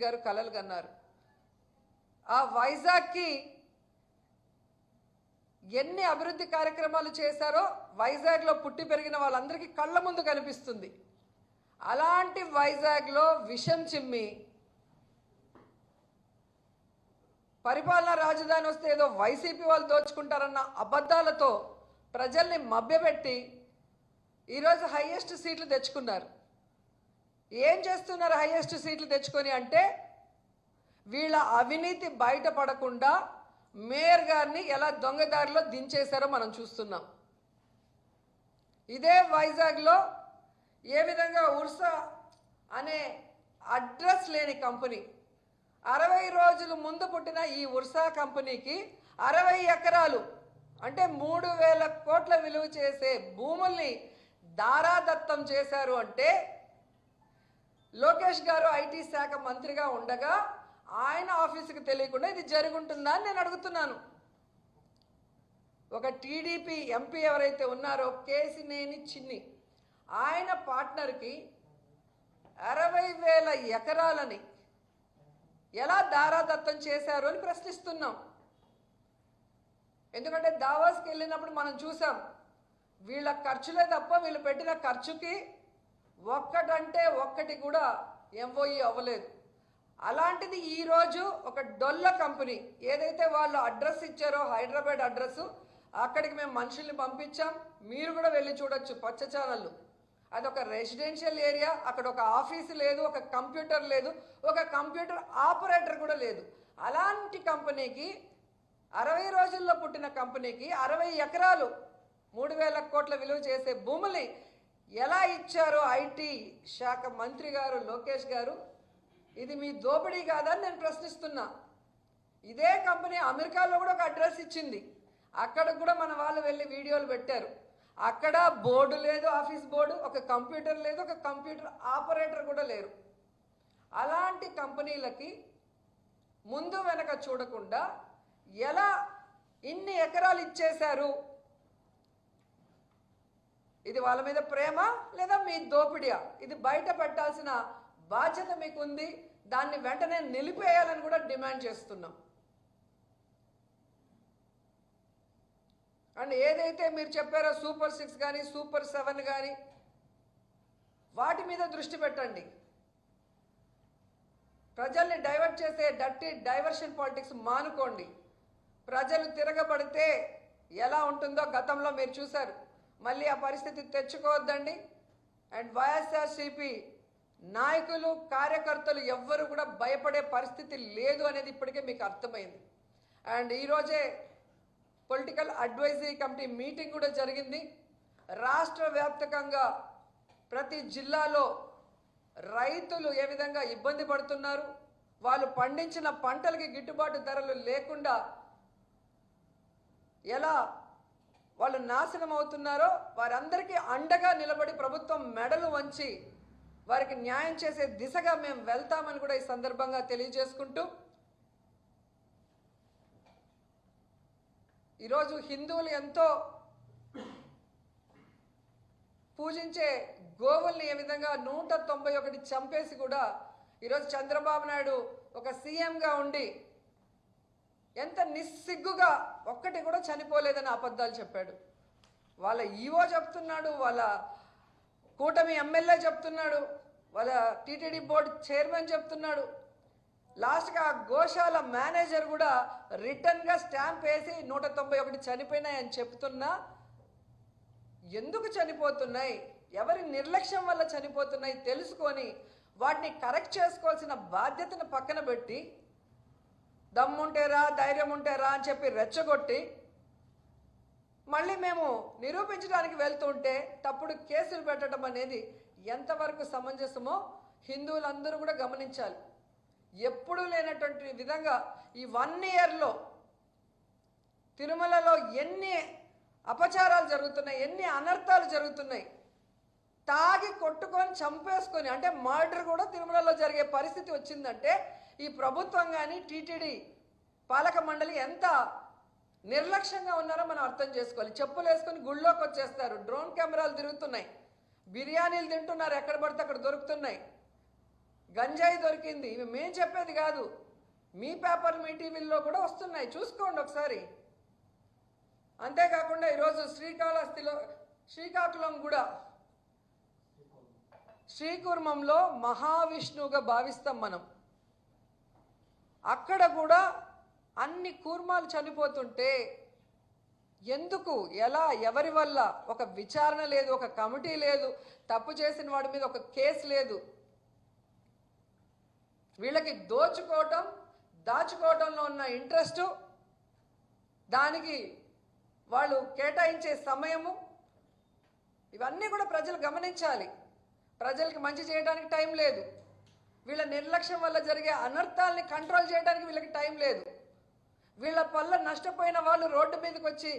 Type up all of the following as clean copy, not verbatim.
గారు కలలు కన్నారు. ఆ వైజాగ్కి ఎన్ని అభివృద్ధి కార్యక్రమాలు చేశారో వైజాగ్లో పుట్టి పెరిగిన వాళ్ళందరికీ కళ్ళ ముందు కనిపిస్తుంది. అలాంటి వైజాగ్లో విషం చిమ్మి పరిపాలనా రాజధాని వస్తే ఏదో వైసీపీ వాళ్ళు దోచుకుంటారన్న అబద్ధాలతో ప్రజల్ని మభ్యపెట్టి ఈరోజు హైయెస్ట్ సీట్లు తెచ్చుకున్నారు. ఏం చేస్తున్నారు హైయెస్ట్ సీట్లు తెచ్చుకొని అంటే వీళ్ళ అవినీతి బయటపడకుండా మేయర్ గారిని ఎలా దొంగదారిలో దించేశారో మనం చూస్తున్నాం. ఇదే వైజాగ్లో ఏ విధంగా ఉర్సా అనే అడ్రస్ లేని కంపెనీ 60 రోజుల ముందు పుట్టిన ఈ ఉర్సా కంపెనీకి 60 ఎకరాలు అంటే 3,000 కోట్ల విలువ చేసే భూముల్ని దారాదత్తం చేశారు. అంటే లోకేష్ గారు ఐటీ శాఖ మంత్రిగా ఉండగా ఆయన ఆఫీసుకి తెలియకుండా ఇది జరుగుంటుందా అని నేను అడుగుతున్నాను. ఒక టీడీపీ ఎంపీ ఎవరైతే ఉన్నారో కేసినేని చిన్ని ఆయన పార్ట్నర్కి 60,000 ఎకరాలని ఎలా దారాదత్తం చేశారు అని ప్రశ్నిస్తున్నాం. ఎందుకంటే దావాస్కి వెళ్ళినప్పుడు మనం చూసాం వీళ్ళ ఖర్చులే తప్ప వీళ్ళు పెట్టిన ఖర్చుకి ఒక్కటంటే ఒక్కటి కూడా ఎంఓఈ అవ్వలేదు. అలాంటిది ఈరోజు ఒక డొల్ల కంపెనీ ఏదైతే వాళ్ళు అడ్రస్ ఇచ్చారో హైదరాబాద్ అడ్రస్ అక్కడికి మేము మనుషుల్ని పంపించాం. మీరు కూడా వెళ్ళి చూడొచ్చు పచ్చ ఛానళ్ళు. అదొక రెసిడెన్షియల్ ఏరియా, అక్కడ ఒక ఆఫీసు లేదు, ఒక కంప్యూటర్ లేదు, ఒక కంప్యూటర్ ఆపరేటర్ కూడా లేదు. అలాంటి కంపెనీకి 60 రోజుల్లో పుట్టిన కంపెనీకి 60 ఎకరాలు 3,000 కోట్ల విలువ చేసే భూముల్ని ఎలా ఇచ్చారో ఐటీ శాఖ మంత్రి గారు లోకేష్ గారు, ఇది మీ దోపిడీ కాదా అని నేను ప్రశ్నిస్తున్నా. ఇదే కంపెనీ అమెరికాలో కూడా ఒక అడ్రస్ ఇచ్చింది, అక్కడికి కూడా మన వాళ్ళు వెళ్ళి వీడియోలు పెట్టారు. అక్కడ బోర్డు లేదు, ఆఫీస్ బోర్డు, ఒక కంప్యూటర్ లేదు, ఒక కంప్యూటర్ ఆపరేటర్ కూడా లేరు. అలాంటి కంపెనీలకి ముందు వెనక చూడకుండా ఎలా ఇన్ని ఎకరాలు ఇచ్చేశారు? ఇది వాళ్ళ మీద ప్రేమ లేదా మీ దోపిడియా? ఇది బయట పెట్టాల్సిన బాధ్యత మీకుంది. దాన్ని వెంటనే నిలిపేయాలని కూడా డిమాండ్ చేస్తున్నాం. అండ్ ఏదైతే మీరు చెప్పారో సూపర్ 6 కానీ సూపర్ 7 కానీ వాటి మీద దృష్టి పెట్టండి. ప్రజల్ని డైవర్ట్ చేసే డర్టీ డైవర్షన్ పాలిటిక్స్ మానుకోండి. ప్రజలు తిరగబడితే ఎలా ఉంటుందో గతంలో మీరు చూశారు. మళ్ళీ ఆ పరిస్థితి తెచ్చుకోవద్దండి. అండ్ వైఎస్ఆర్సీపీ నాయకులు కార్యకర్తలు ఎవ్వరు కూడా భయపడే పరిస్థితి లేదు అనేది ఇప్పటికే మీకు అర్థమైంది. అండ్ ఈరోజే పొలిటికల్ అడ్వైజరీ కమిటీ మీటింగ్ కూడా జరిగింది. రాష్ట్ర వ్యాప్తంగా ప్రతి జిల్లాలో రైతులు ఏ విధంగా ఇబ్బంది పడుతున్నారు, వాళ్ళు పండించిన పంటలకి గిట్టుబాటు ధరలు లేకుండా ఎలా వాళ్ళు నాశనం అవుతున్నారో వారందరికీ అండగా నిలబడి ప్రభుత్వం మెడలు వంచి వారికి న్యాయం చేసే దిశగా మేము వెళ్తామని కూడా ఈ సందర్భంగా తెలియజేసుకుంటూ, ఈరోజు హిందువులు ఎంతో పూజించే గోవుల్ని ఏ విధంగా 191 చంపేసి కూడా ఈరోజు చంద్రబాబు నాయుడు ఒక సీఎంగా ఉండి ఎంత నిస్సిగ్గుగా ఒక్కటి కూడా చనిపోలేదని అబద్ధాలు చెప్పాడు. వాళ్ళ ఈవో చెప్తున్నాడు, వాళ్ళ కూటమి ఎమ్మెల్యే చెప్తున్నాడు, వాళ్ళ టీటీడీ బోర్డు చైర్మన్ చెప్తున్నాడు. లాస్ట్గా ఆ గోశాల మేనేజర్ కూడా రిటర్న్గా స్టాంప్ వేసి 191 చనిపోయినాయని చెప్తున్నా ఎందుకు చనిపోతున్నాయి, ఎవరి నిర్లక్ష్యం వల్ల చనిపోతున్నాయి తెలుసుకొని వాటిని కరెక్ట్ చేసుకోవాల్సిన బాధ్యతను పక్కన పెట్టి దమ్ముంటేరా ధైర్యం ఉంటేరా అని చెప్పి రెచ్చగొట్టి మళ్ళీ మేము నిరూపించడానికి వెళ్తుంటే తప్పుడు కేసులు పెట్టడం అనేది ఎంతవరకు సమంజసమో హిందువులందరూ కూడా గమనించాలి. ఎప్పుడూ లేనటువంటి విధంగా ఈ 1 ఇయర్లో తిరుమలలో ఎన్ని అపచారాలు జరుగుతున్నాయి, ఎన్ని అనర్థాలు జరుగుతున్నాయి. తాగి కొట్టుకొని చంపేసుకొని అంటే మర్డర్ కూడా తిరుమలలో జరిగే పరిస్థితి వచ్చిందంటే ఈ ప్రభుత్వం కానీ టీటీడీ పాలక మండలి ఎంత నిర్లక్ష్యంగా ఉన్నారో మనం అర్థం చేసుకోవాలి. చెప్పులు వేసుకొని గుళ్ళోకి వచ్చేస్తారు, డ్రోన్ కెమెరాలు తిరుగుతున్నాయి, బిర్యానీలు తింటున్నారు, ఎక్కడ పడితే అక్కడ దొరుకుతున్నాయి. గంజాయి దొరికింది. ఇవి మేం చెప్పేది కాదు, మీ పేపర్ మీ టీవీల్లో కూడా వస్తున్నాయి, చూసుకోండి ఒకసారి. అంతేకాకుండా ఈరోజు శ్రీకాకుళం కూడా శ్రీకూర్మంలో మహావిష్ణువుగా భావిస్తాం మనం. అక్కడ కూడా అన్ని కూర్మాలు చనిపోతుంటే ఎందుకు, ఎలా, ఎవరి వల్ల ఒక విచారణ లేదు, ఒక కమిటీ లేదు, తప్పు చేసిన వాడి మీద ఒక కేసు లేదు. వీళ్ళకి దోచుకోవటం, దాచుకోవటంలో ఉన్న ఇంట్రెస్టు, దానికి వాళ్ళు కేటాయించే సమయము, ఇవన్నీ కూడా ప్రజలు గమనించాలి. ప్రజలకి మంచి చేయడానికి టైం లేదు. వీళ్ళ నిర్లక్ష్యం వల్ల జరిగే అనర్థాలని కంట్రోల్ చేయడానికి వీళ్ళకి టైం లేదు. వీళ్ళ వల్ల నష్టపోయిన వాళ్ళు రోడ్డు మీదకి వచ్చి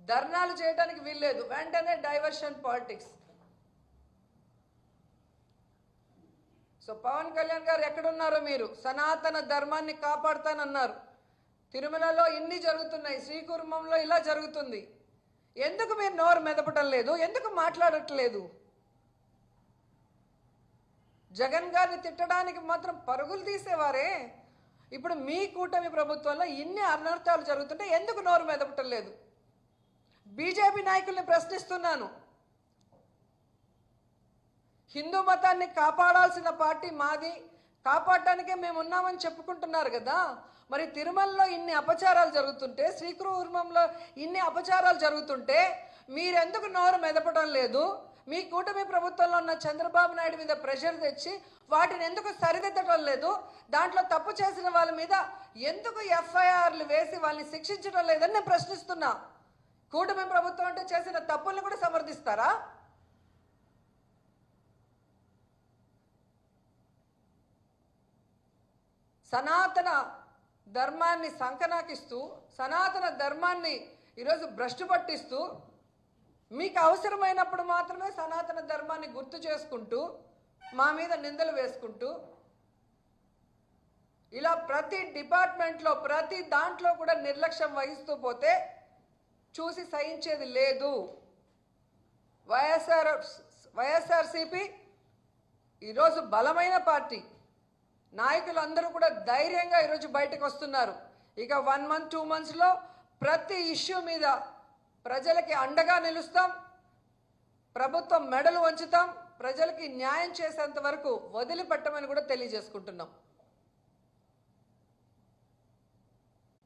ధర్నాలు చేయడానికి వీల్లేదు. వెంటనే diversion politics. So Pawan Kalyan garu ఎక్కడున్నారో మీరు, సనాతన ధర్మాన్ని కాపాడుతానన్నారు. తిరుమలలో ఇన్ని జరుగుతున్నాయి, శ్రీకూర్మంలో ఇలా జరుగుతుంది. ఎందుకు మీరు నోరు మెదపటం లేదు? ఎందుకు మాట్లాడట్లేదు? జగన్ గారిని తిట్టడానికి మాత్రం పరుగులు తీసేవారే. ఇప్పుడు మీ కూటమి ప్రభుత్వంలో ఇన్ని అనర్థాలు జరుగుతుంటే ఎందుకు నోరు మెదపటం లేదు? బీజేపీ నాయకుల్ని ప్రశ్నిస్తున్నాను. హిందూ మతాన్ని కాపాడాల్సిన పార్టీ మాది, కాపాడటానికే మేము ఉన్నామని చెప్పుకుంటున్నారు కదా. మరి తిరుమలలో ఇన్ని అపచారాలు జరుగుతుంటే, శ్రీకూర్మంలో ఇన్ని అపచారాలు జరుగుతుంటే మీరెందుకు నోరు మెదపడం లేదు? మీ కూటమి ప్రభుత్వంలో ఉన్న చంద్రబాబు నాయుడు మీద ప్రెషర్ తెచ్చి వాటిని ఎందుకు సరిదిద్దడం లేదు? దాంట్లో తప్పు చేసిన వాళ్ళ మీద ఎందుకు ఎఫ్ఐఆర్లు వేసి వాళ్ళని శిక్షించడం లేదని నేను ప్రశ్నిస్తున్నా. కూటమి ప్రభుత్వం అంటే చేసిన తప్పుల్ని కూడా సమర్థిస్తారా? సనాతన ధర్మాన్ని సంకనాకిస్తూ, సనాతన ధర్మాన్ని ఈరోజు భ్రష్టు పట్టిస్తూ, మీకు అవసరమైనప్పుడు మాత్రమే సనాతన ధర్మాన్ని గుర్తు చేసుకుంటూ మా మీద నిందలు వేసుకుంటూ, ఇలా ప్రతి డిపార్ట్మెంట్లో ప్రతి దాంట్లో కూడా నిర్లక్ష్యం వహిస్తూ చూసి సహించేది లేదు. వైఎస్ఆర్సీపీ ఈరోజు బలమైన పార్టీ. నాయకులందరూ కూడా ధైర్యంగా ఈరోజు బయటకు వస్తున్నారు. ఇక 1 month 2 monthsలో ప్రతి ఇష్యూ మీద ప్రజలకి అండగా నిలుస్తాం, ప్రభుత్వం మెడలు వంచుతాం, ప్రజలకి న్యాయం చేసేంత వరకు వదిలిపెట్టమని కూడా తెలియజేసుకుంటున్నాం.